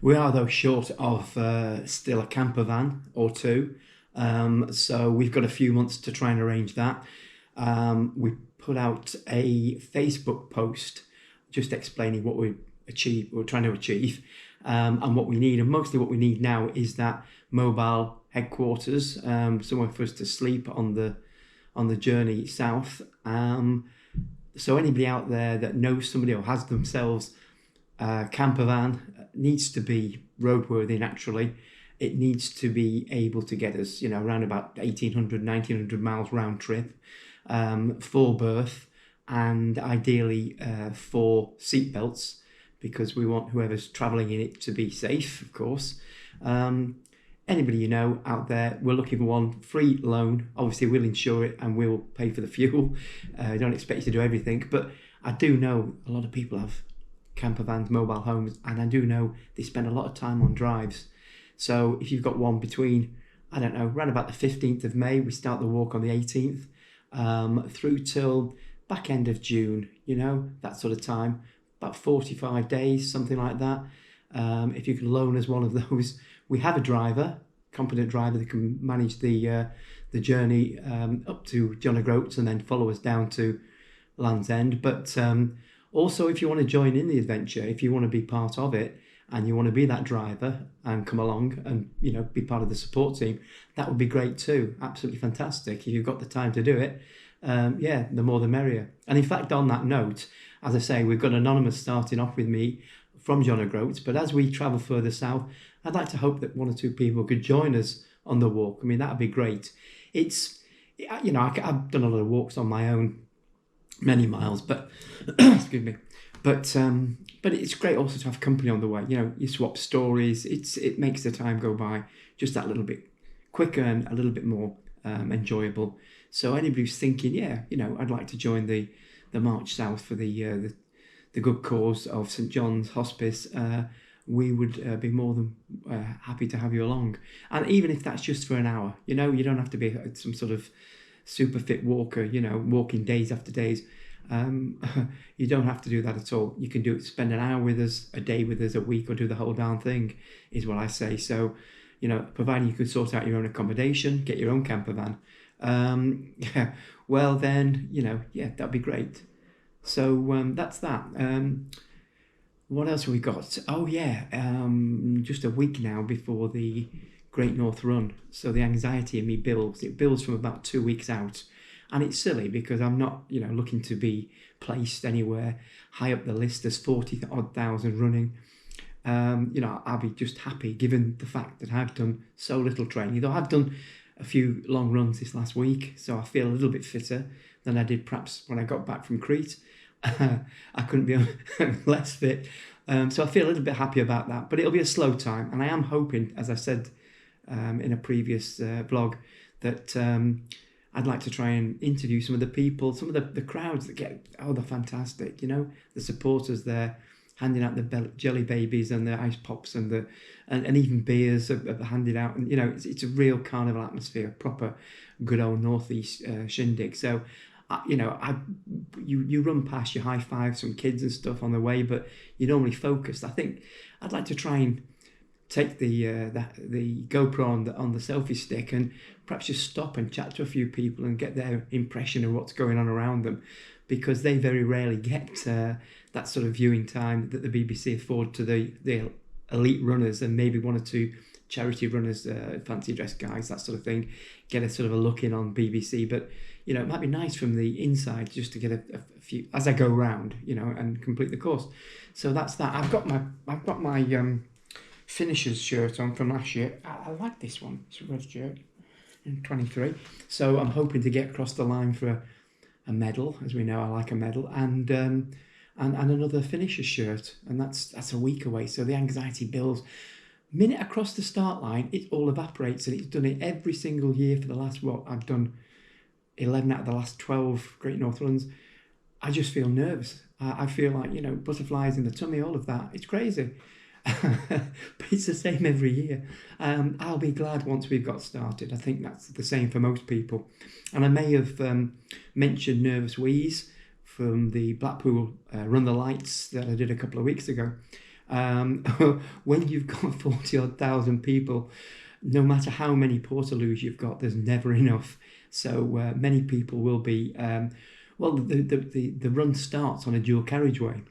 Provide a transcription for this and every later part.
We are, though, short of still a camper van or two. So we've got a few months to try and arrange that. We put out a Facebook post just explaining what we're trying to achieve, and what we need. And mostly what we need now is that mobile headquarters, somewhere for us to sleep on the journey south. So anybody out there that knows somebody or has themselves a camper van needs to be roadworthy naturally. It needs to be able to get us, around about 1,800, 1,900 miles round trip, full berth, and ideally 4 seat belts, because we want whoever's travelling in it to be safe, of course. Anybody out there, we're looking for one free loan. Obviously, we'll insure it and we'll pay for the fuel. I don't expect you to do everything, but I do know a lot of people have camper vans, mobile homes, and I do know they spend a lot of time on drives. So if you've got one between, I don't know, around about the 15th of May, we start the walk on the 18th, through till back end of June, that sort of time, about 45 days, something like that. If you can loan us one of those, we have a driver, competent driver that can manage the journey up to John O'Groats and then follow us down to Land's End. But also, if you want to join in the adventure, if you want to be part of it and you want to be that driver and come along and be part of the support team, that would be great too. Absolutely fantastic. If you've got the time to do it, the more the merrier. And in fact, on that note, as I say, we've got Anonymous starting off with me from John O'Groats, but as we travel further south, I'd like to hope that 1 or 2 people could join us on the walk. I mean, that would be great. It's, I've done a lot of walks on my own, many miles, but excuse me. But it's great also to have company on the way. You swap stories. It makes the time go by just that little bit quicker and a little bit more enjoyable. So anybody who's thinking, I'd like to join the march south for the good cause of St John's Hospice, we would be more than happy to have you along. And even if that's just for an hour, you don't have to be some sort of super fit walker, walking days after days. You don't have to do that at all. You can spend an hour with us, a day with us, a week, or do the whole darn thing, is what I say. So, providing you can sort out your own accommodation, get your own camper van, well then, that'd be great. So that's that. What else have we got? Oh yeah, just a week now before the Great North Run. So the anxiety in me builds. It builds from about 2 weeks out. And it's silly because I'm not, looking to be placed anywhere high up the list. There's 40-odd thousand running. I'll be just happy given the fact that I've done so little training. Though I've done a few long runs this last week, so I feel a little bit fitter than I did perhaps when I got back from Crete. I couldn't be less fit. So I feel a little bit happy about that. But it'll be a slow time. And I am hoping, as I said in a previous vlog, that I'd like to try and interview some of the people, some of the crowds that they're fantastic, the supporters there, handing out the jelly babies and the ice pops and even beers are handed out. And, it's a real carnival atmosphere, proper good old northeast shindig. So, you run past, you high five some kids and stuff on the way, but you're normally focused. I think I'd like to try and take the GoPro on the selfie stick and perhaps just stop and chat to a few people and get their impression of what's going on around them, because they very rarely get that sort of viewing time that the BBC afford to the elite runners and maybe 1 or 2 charity runners, fancy dress guys, that sort of thing, get a sort of a look in on BBC. But it might be nice from the inside just to get a few as I go round, and complete the course. So that's that. I've got my finishers shirt on from last year. I like this one. It's a red shirt in 23. So I'm hoping to get across the line for a medal. As we know, I like a medal, and another finisher shirt, and that's a week away. So the anxiety builds. Minute across the start line, it all evaporates, and it's done it every single year for the last, I've done 11 out of the last 12 Great North Runs. I just feel nervous. I feel like, butterflies in the tummy, all of that. It's crazy. But it's the same every year. I'll be glad once we've got started. I think that's the same for most people. And I may have mentioned Nervous Wheeze from the Blackpool Run the Lights that I did a couple of weeks ago. Um, when you've got 40 odd thousand people, no matter how many portaloos you've got, there's never enough. So many people will be. Well, the run starts on a dual carriageway.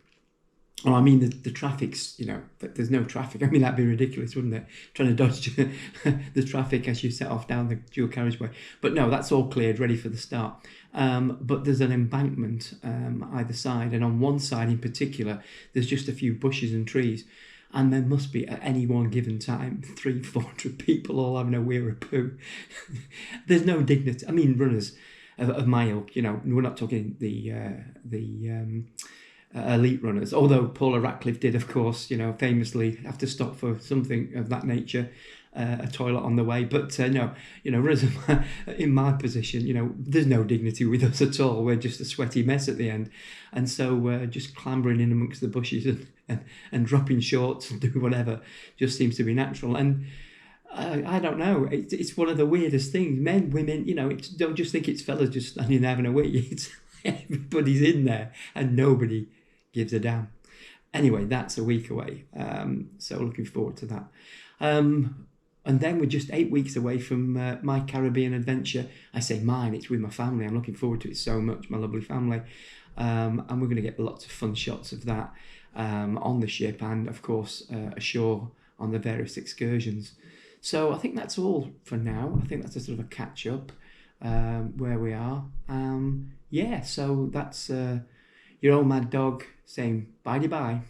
Oh, I mean, the traffic's, there's no traffic. I mean, that'd be ridiculous, wouldn't it? Trying to dodge the traffic as you set off down the dual carriageway. But no, that's all cleared, ready for the start. But there's an embankment either side, and on one side in particular, there's just a few bushes and trees. And there must be, at any one given time, 300-400 people all having a weir of poo. There's no dignity. I mean, runners of my ilk, we're not talking the elite runners, although Paula Radcliffe did, of course, famously have to stop for something of that nature, a toilet on the way. But no, runners in my position, there's no dignity with us at all. We're just a sweaty mess at the end. And so just clambering in amongst the bushes and dropping shorts and doing whatever just seems to be natural. And I don't know, it's one of the weirdest things. Men, women, don't just think it's fellas just standing there having a wee. It's everybody's in there and nobody gives a damn. Anyway, that's a week away. So looking forward to that. And then we're just 8 weeks away from my Caribbean adventure. I say mine, it's with my family. I'm looking forward to it so much, my lovely family. And we're going to get lots of fun shots of that on the ship and, of course, ashore on the various excursions. So I think that's all for now. I think that's a sort of a catch up where we are. So that's your old mad dog saying bye-bye.